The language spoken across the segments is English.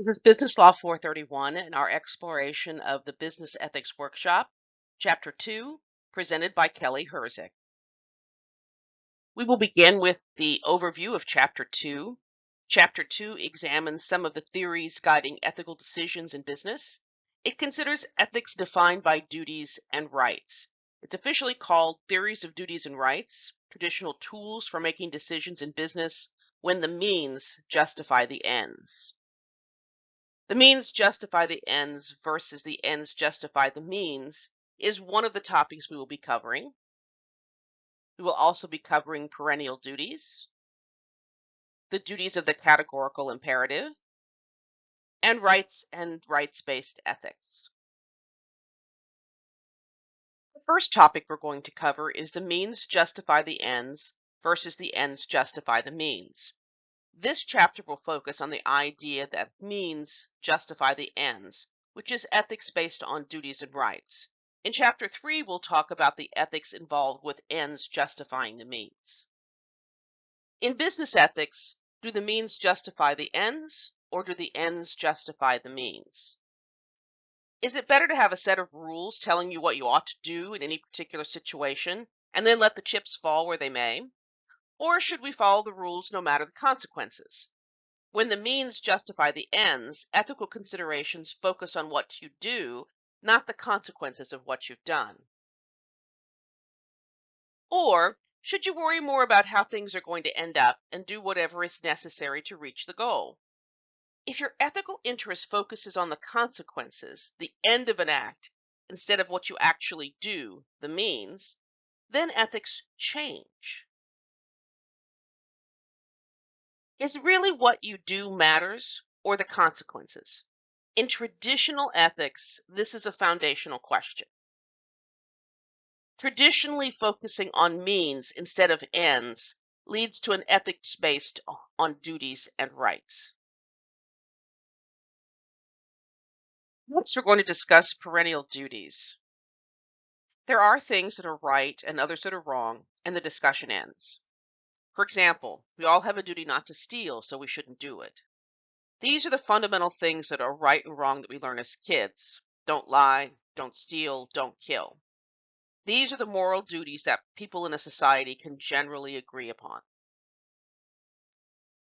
This is Business Law 431 and our exploration of the Business Ethics Workshop, Chapter 2, presented by Kelly Herzik. We will begin with the overview of Chapter 2. Chapter 2 examines some of the theories guiding ethical decisions in business. It considers ethics defined by duties and rights. It's officially called Theories of Duties and Rights, Traditional Tools for Making Decisions in Business when the Means Justify the Ends. The means justify the ends versus the ends justify the means is one of the topics we will be covering. We will also be covering perennial duties, the duties of the categorical imperative, and rights-based ethics. The first topic we're going to cover is the means justify the ends versus the ends justify the means. This chapter will focus on the idea that means justify the ends, which is ethics based on duties and rights. In Chapter 3, we'll talk about the ethics involved with ends justifying the means. In business ethics, do the means justify the ends, or do the ends justify the means? Is it better to have a set of rules telling you what you ought to do in any particular situation, and then let the chips fall where they may? Or should we follow the rules no matter the consequences? When the means justify the ends, ethical considerations focus on what you do, not the consequences of what you've done. Or should you worry more about how things are going to end up and do whatever is necessary to reach the goal? If your ethical interest focuses on the consequences, the end of an act, instead of what you actually do, the means, then ethics change. Is really what you do matters or the consequences? In traditional ethics, this is a foundational question. Traditionally focusing on means instead of ends leads to an ethics based on duties and rights. Next, we're going to discuss perennial duties. There are things that are right and others that are wrong, and the discussion ends. For example, we all have a duty not to steal, so we shouldn't do it. These are the fundamental things that are right and wrong that we learn as kids. Don't lie, don't steal, don't kill. These are the moral duties that people in a society can generally agree upon.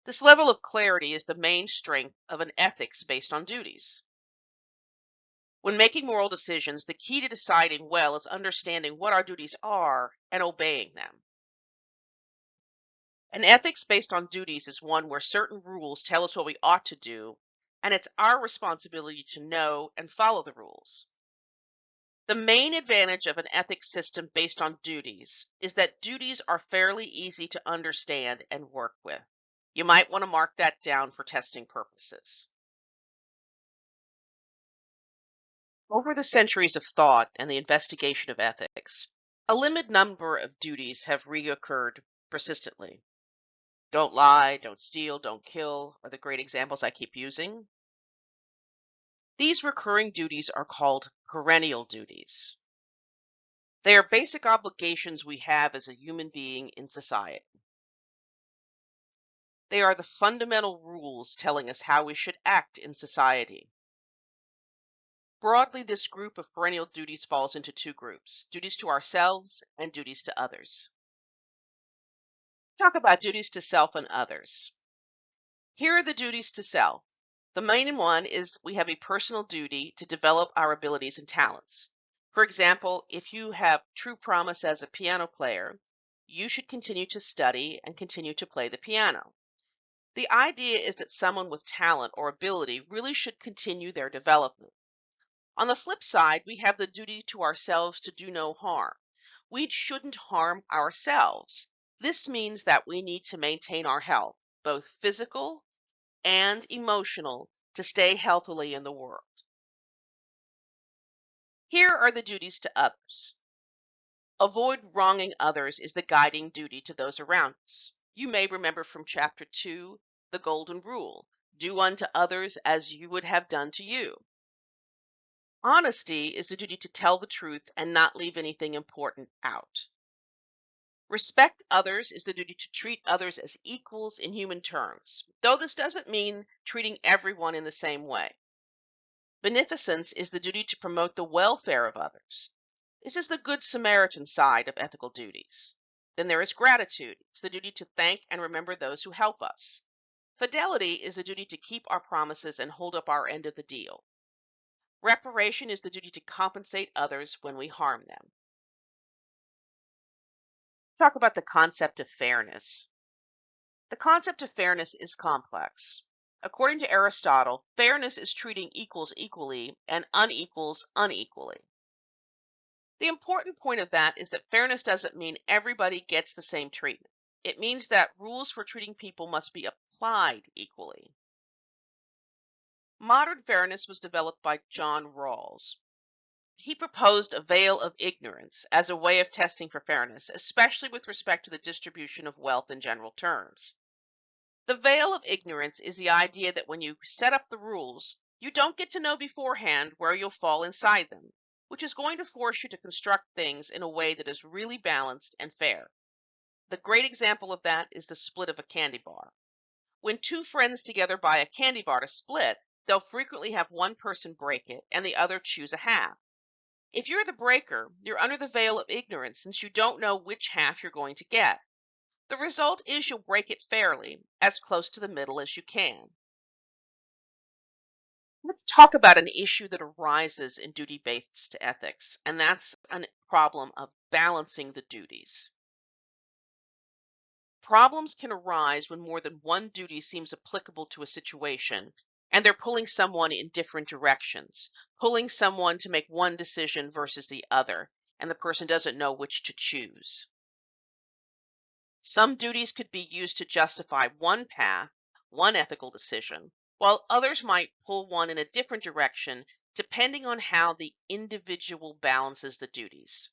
This level of clarity is the main strength of an ethics based on duties. When making moral decisions, the key to deciding well is understanding what our duties are and obeying them. An ethics based on duties is one where certain rules tell us what we ought to do, and it's our responsibility to know and follow the rules. The main advantage of an ethics system based on duties is that duties are fairly easy to understand and work with. You might want to mark that down for testing purposes. Over the centuries of thought and the investigation of ethics, a limited number of duties have reoccurred persistently. Don't lie, don't steal, don't kill are the great examples I keep using. These recurring duties are called perennial duties. They are basic obligations we have as a human being in society. They are the fundamental rules telling us how we should act in society. Broadly, this group of perennial duties falls into two groups: duties to ourselves and duties to others. Talk about duties to self and others. Here are the duties to self. The main one is we have a personal duty to develop our abilities and talents. For example, if you have true promise as a piano player, you should continue to study and continue to play the piano. The idea is that someone with talent or ability really should continue their development. On the flip side, we have the duty to ourselves to do no harm. We shouldn't harm ourselves. This means that we need to maintain our health, both physical and emotional, to stay healthily in the world. Here are the duties to others. Avoid wronging others is the guiding duty to those around us. You may remember from Chapter 2, the Golden Rule: do unto others as you would have done to you. Honesty is the duty to tell the truth and not leave anything important out. Respect others is the duty to treat others as equals in human terms, though this doesn't mean treating everyone in the same way. Beneficence is the duty to promote the welfare of others. This is the Good Samaritan side of ethical duties. Then there is gratitude. It's the duty to thank and remember those who help us. Fidelity is the duty to keep our promises and hold up our end of the deal. Reparation is the duty to compensate others when we harm them. Talk about the concept of fairness. The concept of fairness is complex. According to Aristotle, fairness is treating equals equally and unequals unequally. The important point of that is that fairness doesn't mean everybody gets the same treatment. It means that rules for treating people must be applied equally. Modern fairness was developed by John Rawls. He proposed a veil of ignorance as a way of testing for fairness, especially with respect to the distribution of wealth in general terms. The veil of ignorance is the idea that when you set up the rules, you don't get to know beforehand where you'll fall inside them, which is going to force you to construct things in a way that is really balanced and fair. The great example of that is the split of a candy bar. When two friends together buy a candy bar to split, they'll frequently have one person break it and the other choose a half. If you're the breaker, you're under the veil of ignorance since you don't know which half you're going to get. The result is you'll break it fairly, as close to the middle as you can. Let's talk about an issue that arises in duty-based ethics, and that's a problem of balancing the duties. Problems can arise when more than one duty seems applicable to a situation, and they're pulling someone in different directions, pulling someone to make one decision versus the other, and the person doesn't know which to choose. Some duties could be used to justify one path, one ethical decision, while others might pull one in a different direction depending on how the individual balances the duties.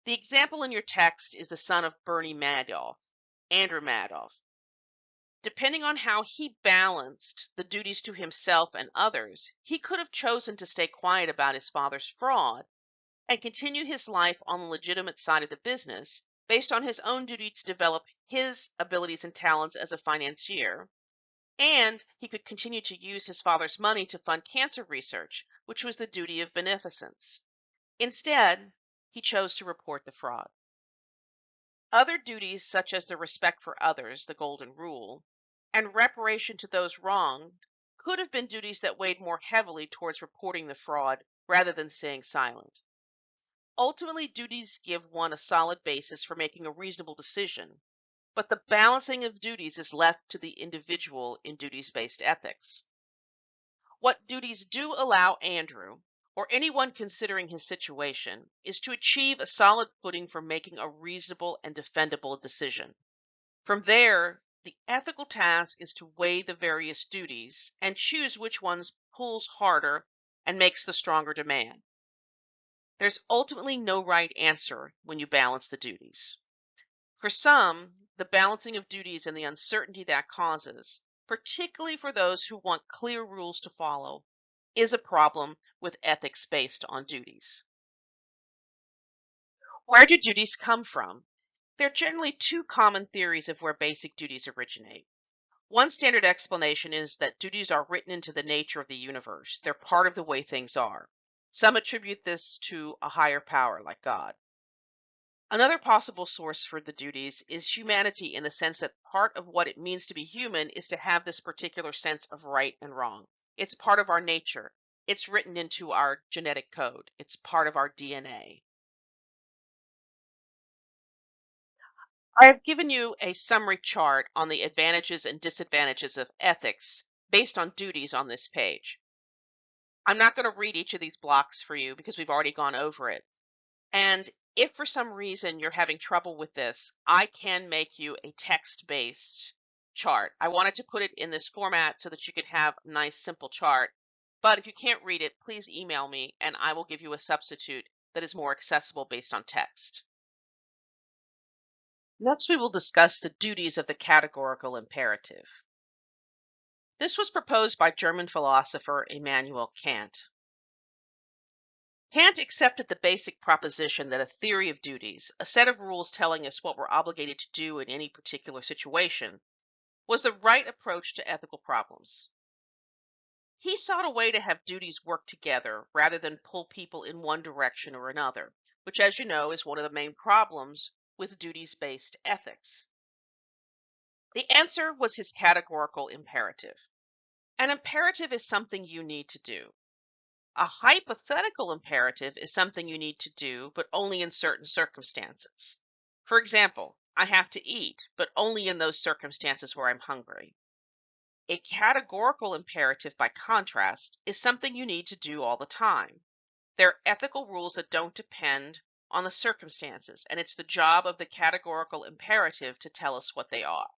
The example in your text is the son of Bernie Madoff, Andrew Madoff. Depending on how he balanced the duties to himself and others, he could have chosen to stay quiet about his father's fraud and continue his life on the legitimate side of the business based on his own duty to develop his abilities and talents as a financier, and he could continue to use his father's money to fund cancer research, which was the duty of beneficence. Instead, he chose to report the fraud. Other duties, such as the respect for others, the golden rule, and reparation to those wronged, could have been duties that weighed more heavily towards reporting the fraud rather than staying silent. Ultimately, duties give one a solid basis for making a reasonable decision, but the balancing of duties is left to the individual in duties-based ethics. What duties do allow Andrew, or anyone considering his situation, is to achieve a solid footing for making a reasonable and defendable decision. From there, the ethical task is to weigh the various duties and choose which ones pulls harder and makes the stronger demand. There's ultimately no right answer when you balance the duties. For some, the balancing of duties and the uncertainty that causes, particularly for those who want clear rules to follow, is a problem with ethics based on duties. Where do duties come from? There are generally two common theories of where basic duties originate. One standard explanation is that duties are written into the nature of the universe. They're part of the way things are. Some attribute this to a higher power like God. Another possible source for the duties is humanity, in the sense that part of what it means to be human is to have this particular sense of right and wrong. It's part of our nature. It's written into our genetic code. It's part of our DNA. I have given you a summary chart on the advantages and disadvantages of ethics based on duties on this page. I'm not going to read each of these blocks for you because we've already gone over it. And if for some reason you're having trouble with this, I can make you a text-based chart. I wanted to put it in this format so that you could have a nice simple chart. But if you can't read it, please email me and I will give you a substitute that is more accessible based on text. Next, we will discuss the duties of the categorical imperative. This was proposed by German philosopher Immanuel Kant. Kant accepted the basic proposition that a theory of duties, a set of rules telling us what we're obligated to do in any particular situation, was the right approach to ethical problems. He sought a way to have duties work together rather than pull people in one direction or another, which, as you know, is one of the main problems with duties-based ethics. The answer was his categorical imperative. An imperative is something you need to do. A hypothetical imperative is something you need to do, but only in certain circumstances. For example, I have to eat, but only in those circumstances where I'm hungry. A categorical imperative, by contrast, is something you need to do all the time. They're ethical rules that don't depend on the circumstances, and it's the job of the categorical imperative to tell us what they are.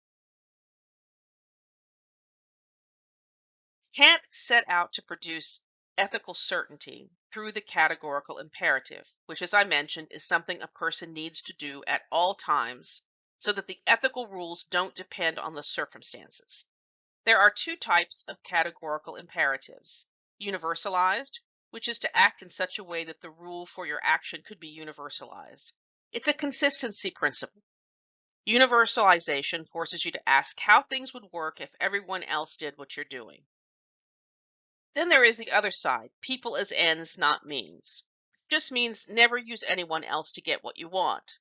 Kant set out to produce ethical certainty through the categorical imperative, which, as I mentioned, is something a person needs to do at all times so that the ethical rules don't depend on the circumstances. There are two types of categorical imperatives: universalized, which is to act in such a way that the rule for your action could be universalized. It's a consistency principle. Universalization forces you to ask how things would work if everyone else did what you're doing. Then there is the other side, people as ends, not means. Just means never use anyone else to get what you want.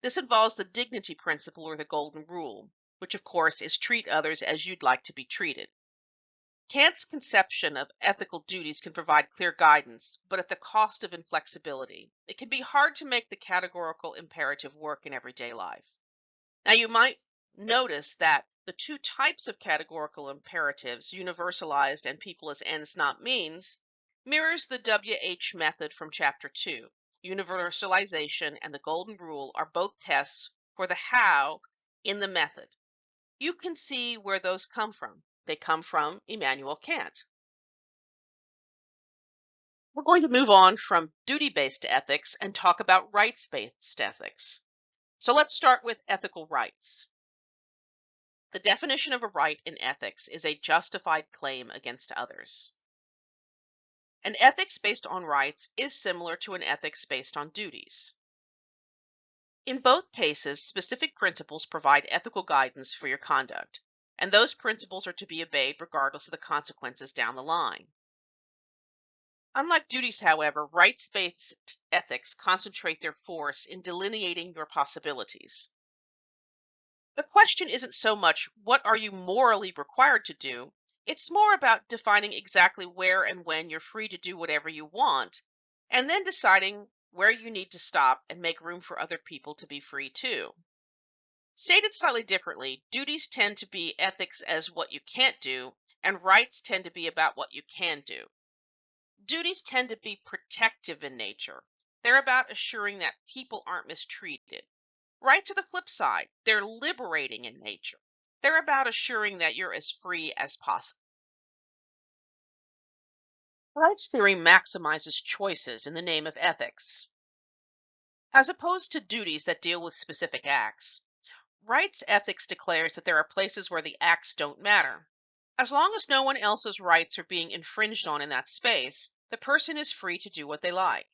This involves the dignity principle or the golden rule, which of course is treat others as you'd like to be treated. Kant's conception of ethical duties can provide clear guidance, but at the cost of inflexibility. It can be hard to make the categorical imperative work in everyday life. Now, you might notice that the two types of categorical imperatives, universalized and people as ends, not means, mirrors the WH method from Chapter 2. Universalization and the golden rule are both tests for the how in the method. You can see where those come from. They come from Immanuel Kant. We're going to move on from duty-based ethics and talk about rights-based ethics. So let's start with ethical rights. The definition of a right in ethics is a justified claim against others. An ethics based on rights is similar to an ethics based on duties. In both cases, specific principles provide ethical guidance for your conduct, and those principles are to be obeyed regardless of the consequences down the line. Unlike duties, however, rights-based ethics concentrate their force in delineating your possibilities. The question isn't so much what are you morally required to do, it's more about defining exactly where and when you're free to do whatever you want, and then deciding where you need to stop and make room for other people to be free too. Stated slightly differently, duties tend to be ethics as what you can't do, and rights tend to be about what you can do. Duties tend to be protective in nature. They're about assuring that people aren't mistreated. Rights are the flip side. They're liberating in nature. They're about assuring that you're as free as possible. Rights theory maximizes choices in the name of ethics. As opposed to duties that deal with specific acts, rights ethics declares that there are places where the acts don't matter. As long as no one else's rights are being infringed on in that space, the person is free to do what they like.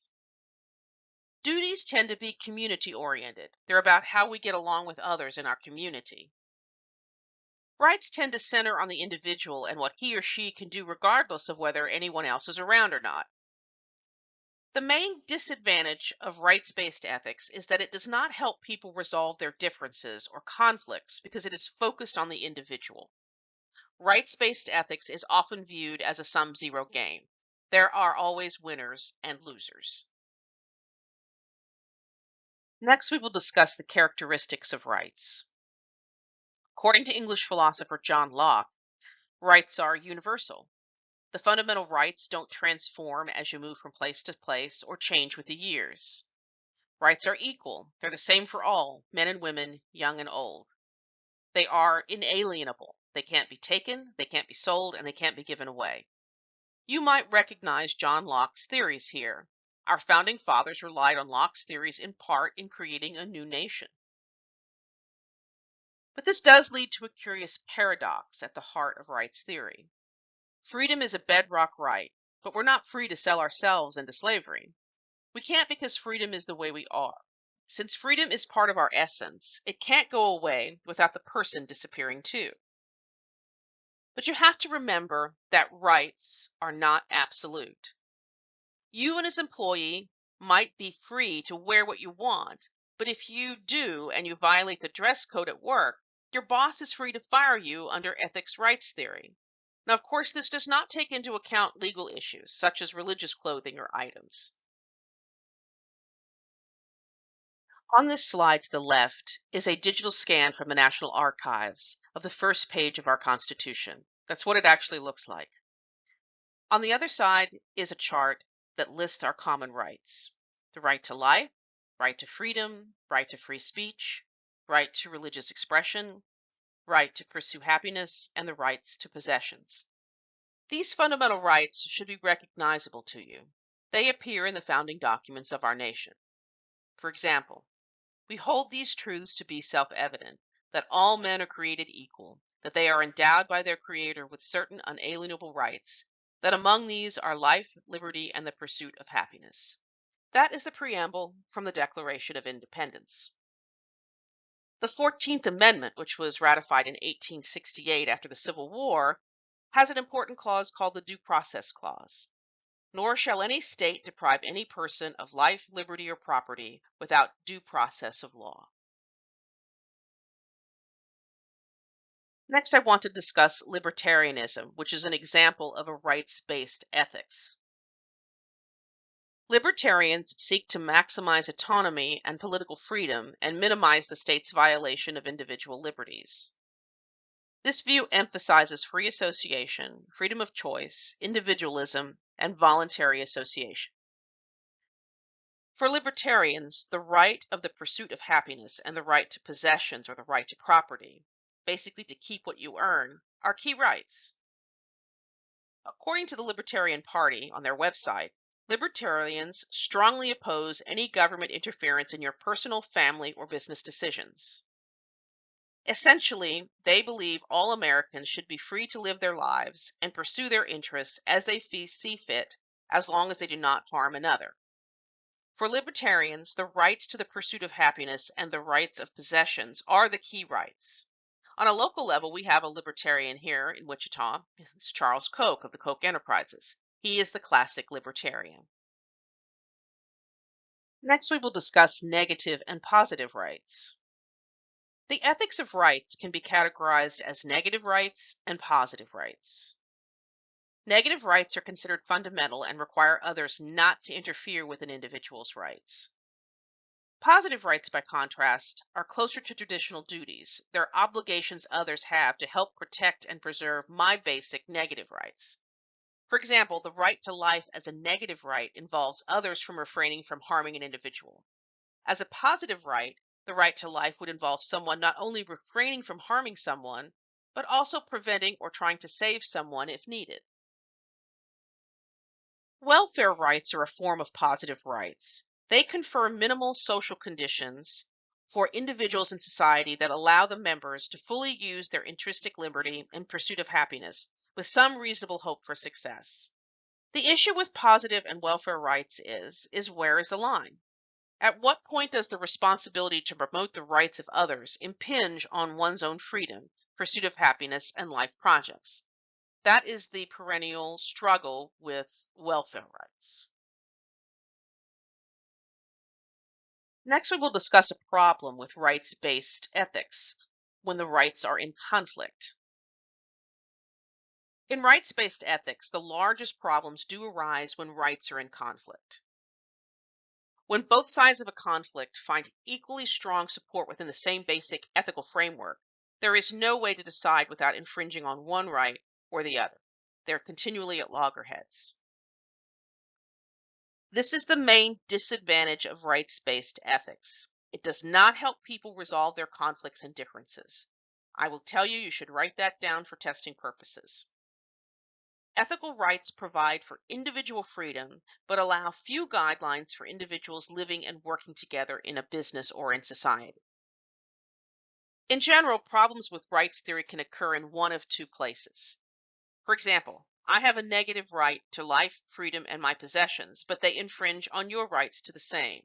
Duties tend to be community-oriented. They're about how we get along with others in our community. Rights tend to center on the individual and what he or she can do regardless of whether anyone else is around or not. The main disadvantage of rights-based ethics is that it does not help people resolve their differences or conflicts because it is focused on the individual. Rights-based ethics is often viewed as a sum-zero game. There are always winners and losers. Next, we will discuss the characteristics of rights. According to English philosopher John Locke, rights are universal. The fundamental rights don't transform as you move from place to place or change with the years. Rights are equal. They're the same for all, men and women, young and old. They are inalienable. They can't be taken, they can't be sold, and they can't be given away. You might recognize John Locke's theories here. Our founding fathers relied on Locke's theories in part in creating a new nation. But this does lead to a curious paradox at the heart of rights theory. Freedom is a bedrock right, but we're not free to sell ourselves into slavery. We can't because freedom is the way we are. Since freedom is part of our essence, it can't go away without the person disappearing too. But you have to remember that rights are not absolute. You and his employee might be free to wear what you want, but if you do and you violate the dress code at work, your boss is free to fire you under ethics rights theory. Now, of course, this does not take into account legal issues such as religious clothing or items. On this slide to the left is a digital scan from the National Archives of the first page of our Constitution. That's what it actually looks like. On the other side is a chart that lists our common rights: the right to life, right to freedom, right to free speech, right to religious expression, right to pursue happiness, and the rights to possessions. These fundamental rights should be recognizable to you. They appear in the founding documents of our nation. For example, we hold these truths to be self-evident, that all men are created equal, that they are endowed by their Creator with certain unalienable rights, that among these are life, liberty, and the pursuit of happiness. That is the preamble from the Declaration of Independence. The 14th Amendment, which was ratified in 1868 after the Civil War, has an important clause called the Due Process Clause. Nor shall any state deprive any person of life, liberty, or property without due process of law. Next, I want to discuss libertarianism, which is an example of a rights-based ethics. Libertarians seek to maximize autonomy and political freedom and minimize the state's violation of individual liberties. This view emphasizes free association, freedom of choice, individualism, and voluntary association. For libertarians, the right of the pursuit of happiness and the right to possessions or the right to property, basically to keep what you earn, are key rights. According to the Libertarian Party on their website, libertarians strongly oppose any government interference in your personal, family, or business decisions. Essentially, they believe all Americans should be free to live their lives and pursue their interests as they see fit, as long as they do not harm another. For libertarians, the rights to the pursuit of happiness and the rights of possessions are the key rights. On a local level, we have a libertarian here in Wichita. It's Charles Koch of the Koch Enterprises. He is the classic libertarian. Next, we will discuss negative and positive rights. The ethics of rights can be categorized as negative rights and positive rights. Negative rights are considered fundamental and require others not to interfere with an individual's rights. Positive rights, by contrast, are closer to traditional duties. They're obligations others have to help protect and preserve my basic negative rights. For example, the right to life as a negative right involves others from refraining from harming an individual. As a positive right, the right to life would involve someone not only refraining from harming someone, but also preventing or trying to save someone if needed. Welfare rights are a form of positive rights. They confer minimal social conditions for individuals in society that allow the members to fully use their intrinsic liberty in pursuit of happiness, with some reasonable hope for success. The issue with positive and welfare rights is where is the line? At what point does the responsibility to promote the rights of others impinge on one's own freedom, pursuit of happiness, and life projects? That is the perennial struggle with welfare rights. Next, we will discuss a problem with rights-based ethics when the rights are in conflict. In rights-based ethics, the largest problems do arise when rights are in conflict. When both sides of a conflict find equally strong support within the same basic ethical framework, there is no way to decide without infringing on one right or the other. They're continually at loggerheads. This is the main disadvantage of rights-based ethics. It does not help people resolve their conflicts and differences. I will tell you, you should write that down for testing purposes. Ethical rights provide for individual freedom, but allow few guidelines for individuals living and working together in a business or in society. In general, problems with rights theory can occur in one of two places. For example, I have a negative right to life, freedom, and my possessions, but they infringe on your rights to the same.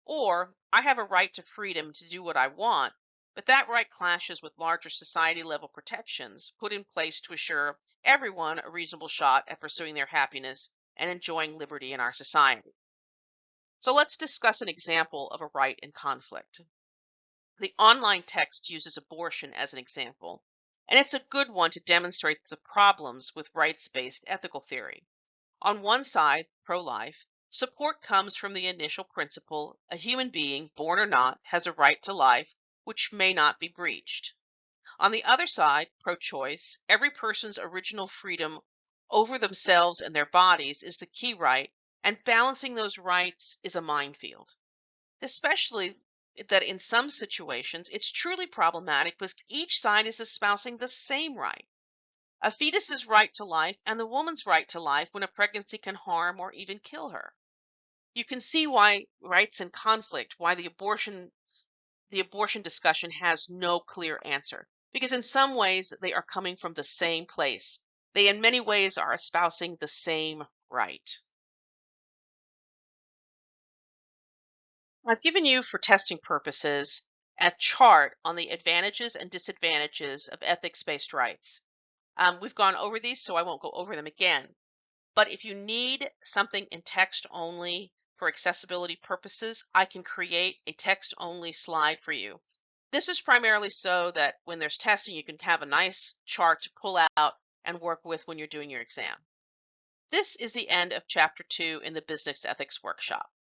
Or I have a right to freedom to do what I want, but that right clashes with larger society level protections put in place to assure everyone a reasonable shot at pursuing their happiness and enjoying liberty in our society. So let's discuss an example of a right in conflict. The online text uses abortion as an example, and it's a good one to demonstrate the problems with rights based ethical theory. On one side, pro life, support comes from the initial principle a human being, born or not, has a right to life which may not be breached. On the other side, pro choice, every person's original freedom over themselves and their bodies is the key right, and balancing those rights is a minefield. Especially that in some situations it's truly problematic because each side is espousing the same right. A fetus's right to life and the woman's right to life when a pregnancy can harm or even kill her. You can see why rights in conflict, why the abortion discussion has no clear answer. Because in some ways they are coming from the same place. They in many ways are espousing the same right. I've given you, for testing purposes, a chart on the advantages and disadvantages of ethics-based rights. We've gone over these, so I won't go over them again. But if you need something in text only for accessibility purposes, I can create a text only slide for you. This is primarily so that when there's testing, you can have a nice chart to pull out and work with when you're doing your exam. This is the end of Chapter 2 in the Business Ethics Workshop.